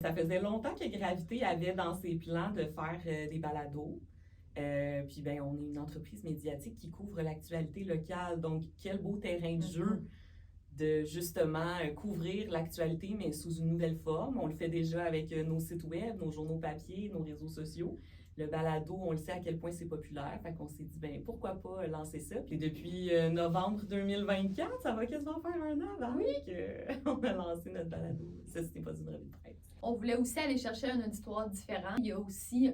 Ça faisait longtemps que Gravité avait dans ses plans de faire des balados. Puis ben, on est une entreprise médiatique qui couvre l'actualité locale. Donc, quel beau terrain de jeu de justement couvrir l'actualité, mais sous une nouvelle forme. On le fait déjà avec nos sites web, nos journaux papier, nos réseaux sociaux. Le balado, on le sait à quel point c'est populaire. Fait qu'on s'est dit, ben pourquoi pas lancer ça. Puis depuis novembre 2024, ça va quasiment faire un an avant qu'on a lancé notre balado. Ça, c'était pas une revue de presse. On voulait aussi aller chercher un auditoire différent. Il y a aussi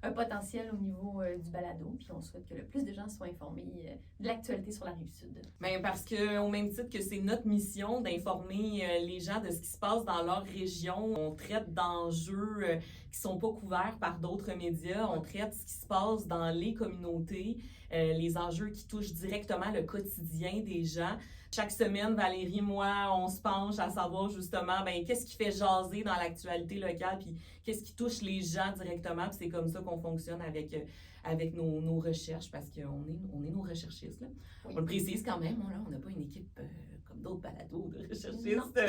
un potentiel au niveau du balado, puis on souhaite que le plus de gens soient informés de l'actualité sur la Rive-Sud. Bien, parce qu'au même titre que c'est notre mission d'informer les gens de ce qui se passe dans leur région, on traite d'enjeux qui ne sont pas couverts par d'autres médias, on traite ce qui se passe dans les communautés, les enjeux qui touchent directement le quotidien des gens. Chaque semaine, Valérie et moi, on se penche à savoir justement qu'est-ce qui fait jaser dans l'actualité locale, puis qu'est-ce qui touche les gens directement. Puis c'est comme ça qu'on fonctionne avec nos recherches, parce qu'on est nos recherchistes. Là. Oui. On le précise quand même, on n'a pas une équipe comme d'autres balados de recherchistes.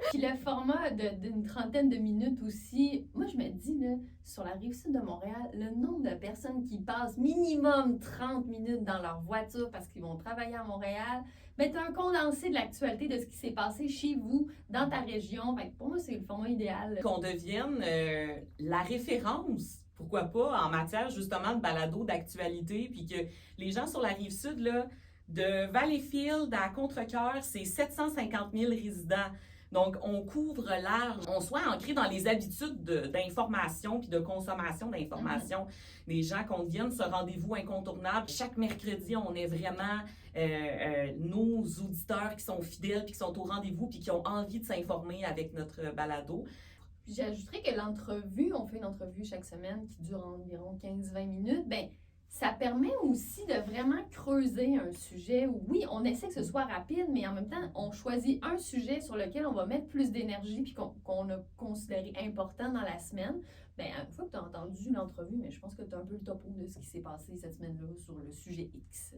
Puis le format d'une trentaine de minutes aussi, moi je me dis, là, sur la Rive-Sud de Montréal, le nombre de personnes qui passent minimum 30 minutes dans leur voiture parce qu'ils vont travailler à Montréal, mais tu as un condensé de l'actualité de ce qui s'est passé chez vous, dans ta région. Fait que pour moi, c'est le format idéal. Qu'on devienne la référence, pourquoi pas, en matière justement de balado, d'actualité, puis que les gens sur la Rive-Sud, là, de Valleyfield à Contrecœur, c'est 750 000 résidents. Donc, on couvre large, on soit ancré dans les habitudes d'information puis de consommation d'information. Les gens qu'on devienne ce rendez-vous incontournable. Chaque mercredi, on est vraiment nos auditeurs qui sont fidèles puis qui sont au rendez-vous puis qui ont envie de s'informer avec notre balado. Puis j'ajouterais que l'entrevue, on fait une entrevue chaque semaine qui dure environ 15-20 minutes, ça permet aussi de vraiment creuser un sujet. Oui, on essaie que ce soit rapide, mais en même temps, on choisit un sujet sur lequel on va mettre plus d'énergie puis qu'on a considéré important dans la semaine. Une fois que tu as entendu l'entrevue, mais je pense que tu as un peu le topo de ce qui s'est passé cette semaine-là sur le sujet X.